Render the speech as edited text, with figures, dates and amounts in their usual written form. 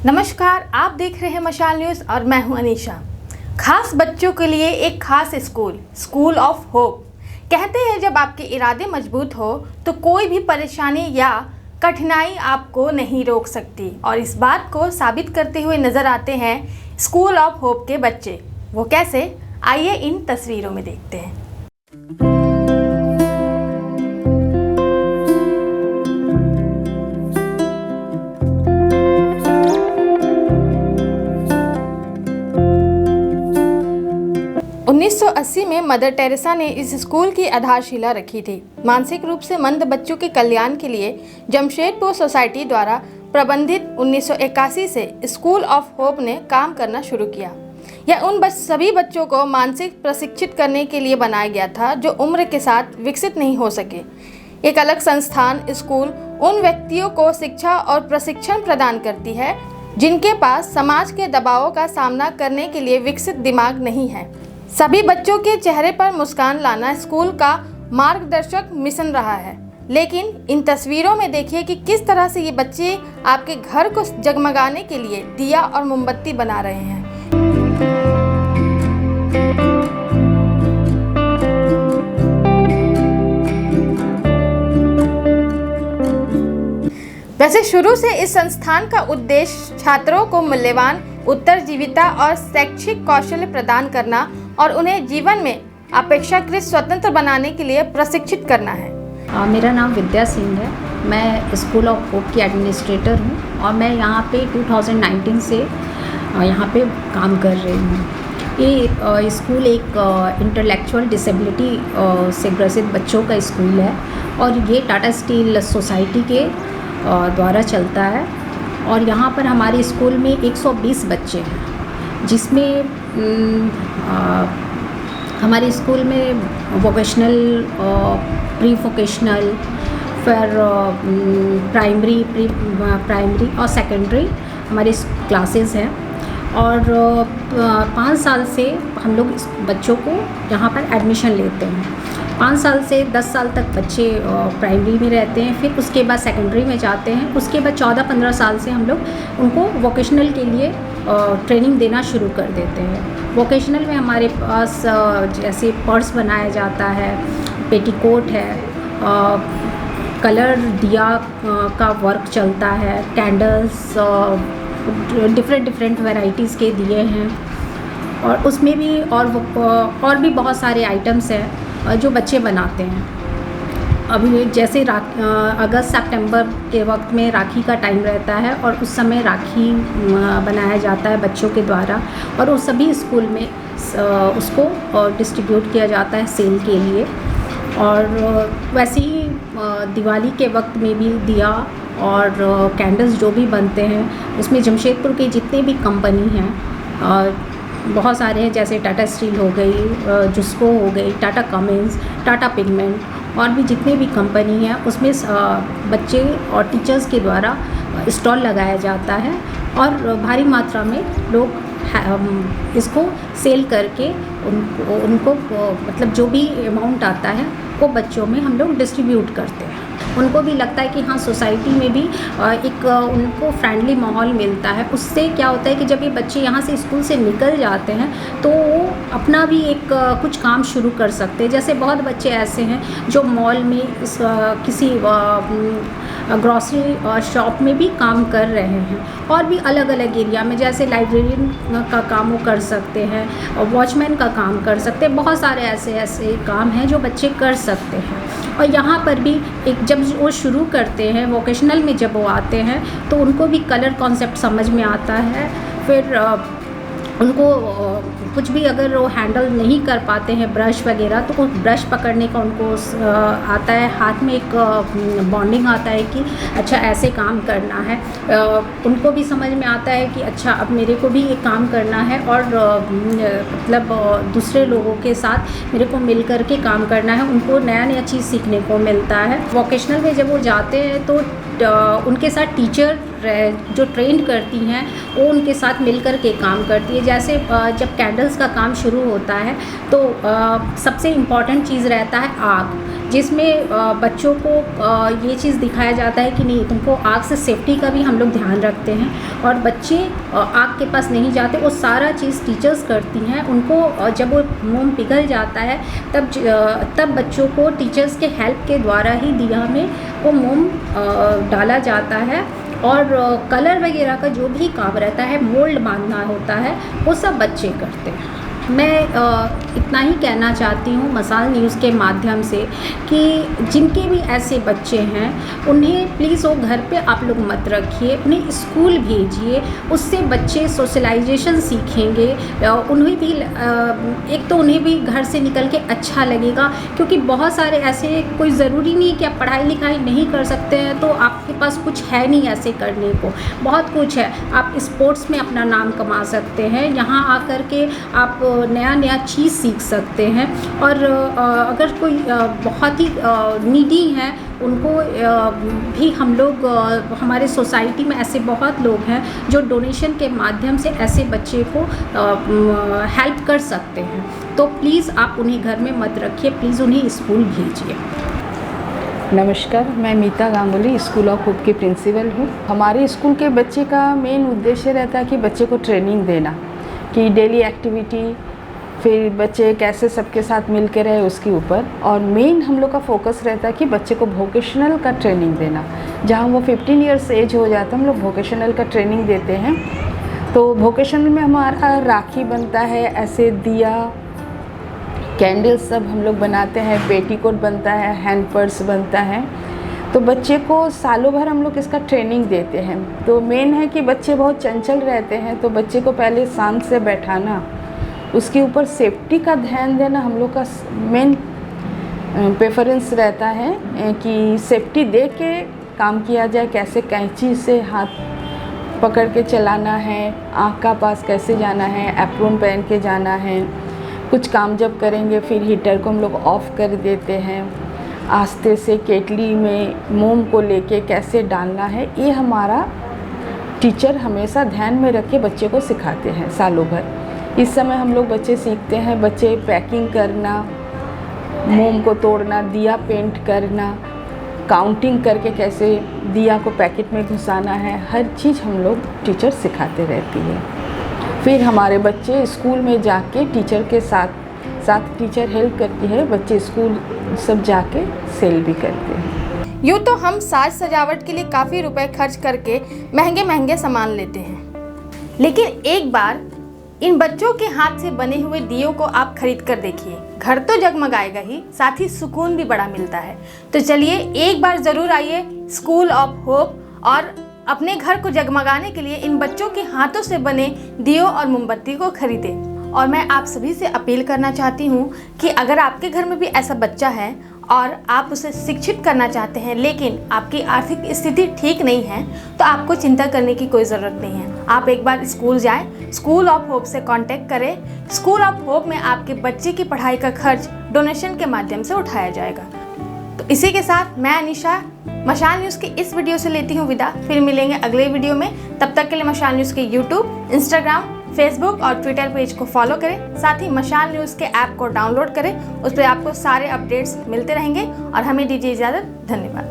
नमस्कार, आप देख रहे हैं मशाल न्यूज़ और मैं हूं अनीशा। खास बच्चों के लिए एक खास स्कूल ऑफ होप। कहते हैं जब आपके इरादे मजबूत हो तो कोई भी परेशानी या कठिनाई आपको नहीं रोक सकती, और इस बात को साबित करते हुए नजर आते हैं स्कूल ऑफ होप के बच्चे। वो कैसे, आइए इन तस्वीरों में देखते हैं। 1980 में मदर टेरेसा ने इस स्कूल की आधारशिला रखी थी। मानसिक रूप से मंद बच्चों के कल्याण के लिए जमशेदपुर सोसाइटी द्वारा प्रबंधित 1981 से स्कूल ऑफ होप ने काम करना शुरू किया। यह उन सभी बच्चों को मानसिक प्रशिक्षित करने के लिए बनाया गया था जो उम्र के साथ विकसित नहीं हो सके। एक अलग संस्थान स्कूल उन व्यक्तियों को शिक्षा और प्रशिक्षण प्रदान करती है जिनके पास समाज के दबावों का सामना करने के लिए विकसित दिमाग नहीं है। सभी बच्चों के चेहरे पर मुस्कान लाना स्कूल का मार्गदर्शक मिशन रहा है। लेकिन इन तस्वीरों में देखिए कि किस तरह से ये बच्चे आपके घर को जगमगाने के लिए दिया और मोमबत्ती बना रहे हैं। वैसे शुरू से इस संस्थान का उद्देश्य छात्रों को मूल्यवान उत्तरजीविता और शैक्षिक कौशल प्रदान करना और उन्हें जीवन में अपेक्षाकृत स्वतंत्र बनाने के लिए प्रशिक्षित करना है। मेरा नाम विद्या सिंह है। मैं स्कूल ऑफ होप की एडमिनिस्ट्रेटर हूँ और मैं यहाँ पे 2019 से यहाँ पे काम कर रही हूँ। ये स्कूल एक इंटेलेक्चुअल डिसेबिलिटी से ग्रसित बच्चों का स्कूल है और ये टाटा स्टील सोसाइटी के द्वारा चलता है। और यहाँ पर हमारे स्कूल में 120 बच्चे हैं, जिसमें हमारे स्कूल में वोकेशनल, प्री वोकेशनल, फिर प्राइमरी और सेकेंडरी हमारी क्लासेस हैं। और 5 साल से हम लोग इस बच्चों को यहाँ पर एडमिशन लेते हैं। 5 साल से 10 साल तक बच्चे प्राइमरी में रहते हैं, फिर उसके बाद सेकेंडरी में जाते हैं। उसके बाद 14-15 साल से हम लोग उनको वोकेशनल के लिए ट्रेनिंग देना शुरू कर देते हैं। वोकेशनल में हमारे पास जैसे पर्स बनाया जाता है, पेटीकोट है, कलर दिया का वर्क चलता है, कैंडल्स, डिफरेंट वैरायटीज़ के दिए हैं। और उसमें भी और भी बहुत सारे आइटम्स हैं जो बच्चे बनाते हैं। अभी जैसे अगस्त सितंबर के वक्त में राखी का टाइम रहता है और उस समय राखी बनाया जाता है बच्चों के द्वारा, और वो सभी स्कूल में उसको डिस्ट्रीब्यूट किया जाता है सेल के लिए। और वैसे ही दिवाली के वक्त में भी दिया और कैंडल्स जो भी बनते हैं उसमें जमशेदपुर के जितने भी कंपनी हैं, बहुत सारे हैं, जैसे टाटा स्टील हो गई, जुस्को हो गई, टाटा कमिंस, टाटा पिगमेंट, और भी जितने भी कंपनी हैं उसमें बच्चे और टीचर्स के द्वारा स्टॉल लगाया जाता है और भारी मात्रा में लोग इसको सेल करके उनको मतलब जो भी अमाउंट आता है वो बच्चों में हम लोग डिस्ट्रीब्यूट करते हैं। उनको भी लगता है कि हाँ, सोसाइटी में भी एक उनको फ्रेंडली माहौल मिलता है। उससे क्या होता है कि जब ये बच्चे यहाँ से स्कूल से निकल जाते हैं तो वो अपना भी एक कुछ काम शुरू कर सकते हैं। जैसे बहुत बच्चे ऐसे हैं जो मॉल में किसी ग्रॉसरी शॉप में भी काम कर रहे हैं, और भी अलग अलग एरिया में, जैसे लाइब्रेरियन का काम वो कर सकते हैं, वॉचमैन का काम कर सकते हैं। बहुत सारे ऐसे काम हैं जो बच्चे कर सकते हैं। और यहाँ पर भी एक जब वो शुरू करते हैं वोकेशनल में, जब वो आते हैं तो उनको भी कलर कॉन्सेप्ट समझ में आता है। फिर उनको कुछ भी अगर वो हैंडल नहीं कर पाते हैं ब्रश वगैरह, तो वो ब्रश पकड़ने का उनको आता है। हाथ में एक बॉन्डिंग आता है कि अच्छा ऐसे काम करना है। उनको भी समझ में आता है कि अच्छा अब मेरे को भी ये काम करना है और मतलब दूसरे लोगों के साथ मेरे को मिल कर के काम करना है। उनको नया नया चीज़ सीखने को मिलता है। वोकेशनल में जब वो जाते हैं तो उनके साथ टीचर जो ट्रेंड करती हैं वो उनके साथ मिलकर के काम करती है। जैसे जब कैंडल्स का काम शुरू होता है तो सबसे इम्पॉर्टेंट चीज़ रहता है आग। जिसमें बच्चों को ये चीज़ दिखाया जाता है कि नहीं, तुमको आग से सेफ्टी का भी हम लोग ध्यान रखते हैं, और बच्चे आग के पास नहीं जाते। वो सारा चीज़ टीचर्स करती हैं। उनको जब वो मोम पिघल जाता है तब बच्चों को टीचर्स के हेल्प के द्वारा ही दिया में वो मोम डाला जाता है, और कलर वगैरह का जो भी काम रहता है, मोल्ड बांधना होता है, वो सब बच्चे करते हैं। मैं इतना ही कहना चाहती हूँ मसाल न्यूज़ के माध्यम से कि जिनके भी ऐसे बच्चे हैं उन्हें प्लीज़ वो घर पे आप लोग मत रखिए, उन्हें स्कूल भेजिए। उससे बच्चे सोशलाइजेशन सीखेंगे, उन्हें भी एक तो उन्हें भी घर से निकल के अच्छा लगेगा, क्योंकि बहुत सारे ऐसे, कोई ज़रूरी नहीं कि आप पढ़ाई लिखाई नहीं कर सकते हैं तो आपके पास कुछ है नहीं ऐसे करने को, बहुत कुछ है। आप स्पोर्ट्स में अपना नाम कमा सकते हैं, यहाँ आकर के आप नया नया चीज़ सीख सकते हैं। और अगर कोई बहुत ही नीडी है, उनको भी हम लोग, हमारे सोसाइटी में ऐसे बहुत लोग हैं जो डोनेशन के माध्यम से ऐसे बच्चे को हेल्प कर सकते हैं। तो प्लीज़ आप उन्हें घर में मत रखिए, प्लीज़ उन्हें स्कूल भेजिए। नमस्कार, मैं मीता गांगुली स्कूल ऑफ होप की प्रिंसिपल हूँ। हमारे स्कूल के बच्चे का मेन उद्देश्य रहता है कि बच्चे को ट्रेनिंग देना, कि डेली एक्टिविटी, फिर बच्चे कैसे सबके साथ मिल के रहे उसके ऊपर। और मेन हम लोग का फोकस रहता है कि बच्चे को वोकेशनल का ट्रेनिंग देना। जहाँ वो 15 ईयर्स एज हो जाता है हम लोग वोकेशनल का ट्रेनिंग देते हैं। तो वोकेशनल में हमारा राखी बनता है, ऐसे दिया, कैंडल्स सब हम लोग बनाते हैं, पेटीकोट बनता है, हैंड पर्स बनता है। तो बच्चे को सालों भर हम लोग इसका ट्रेनिंग देते हैं। तो मेन है कि बच्चे बहुत चंचल रहते हैं, तो बच्चे को पहले शांत से बैठाना, उसके ऊपर सेफ्टी का ध्यान देना हम लोग का मेन प्रेफरेंस रहता है कि सेफ्टी दे के काम किया जाए। कैसे कैंची से हाथ पकड़ के चलाना है, आँख का पास कैसे जाना है, एप्रोन पहन के जाना है। कुछ काम जब करेंगे फिर हीटर को हम लोग ऑफ़ कर देते हैं। आस्ते से केटली में मोम को लेके कैसे डालना है, ये हमारा टीचर हमेशा ध्यान में रख के बच्चे को सिखाते हैं सालों भर। इस समय हम लोग बच्चे सीखते हैं, बच्चे पैकिंग करना, मोम को तोड़ना, दिया पेंट करना, काउंटिंग करके कैसे दिया को पैकेट में घुसाना है, हर चीज़ हम लोग टीचर सिखाते रहती है। फिर हमारे बच्चे स्कूल में जाके टीचर के साथ टीचर हेल्प करती है, बच्चे स्कूल सब जाके सेल भी करते हैं। यूँ तो हम साज सजावट के लिए काफ़ी रुपए खर्च करके महंगे महंगे सामान लेते हैं, लेकिन एक बार इन बच्चों के हाथ से बने हुए दियों को आप खरीद कर देखिए। घर तो जगमगाएगा ही, साथ ही सुकून भी बड़ा मिलता है। तो चलिए एक बार ज़रूर आइए स्कूल ऑफ होप और अपने घर को जगमगाने के लिए इन बच्चों के हाथों से बने दियों और मोमबत्ती को खरीदें। और मैं आप सभी से अपील करना चाहती हूँ कि अगर आपके घर में भी ऐसा बच्चा है और आप उसे शिक्षित करना चाहते हैं, लेकिन आपकी आर्थिक स्थिति ठीक नहीं है, तो आपको चिंता करने की कोई ज़रूरत नहीं है। आप एक बार स्कूल जाएं, स्कूल ऑफ होप से कांटेक्ट करें। स्कूल ऑफ होप में आपके बच्चे की पढ़ाई का खर्च डोनेशन के माध्यम से उठाया जाएगा। तो इसी के साथ मैं अनीशा मशाल न्यूज़ की इस वीडियो से लेती हूँ विदा। फिर मिलेंगे अगले वीडियो में। तब तक के लिए मशाल न्यूज़ के यूट्यूब, इंस्टाग्राम, फेसबुक और ट्विटर पेज को फॉलो करें। साथ ही मशाल न्यूज़ के ऐप को डाउनलोड करें, उस पर आपको सारे अपडेट्स मिलते रहेंगे। और हमें दीजिए इजाज़त। धन्यवाद।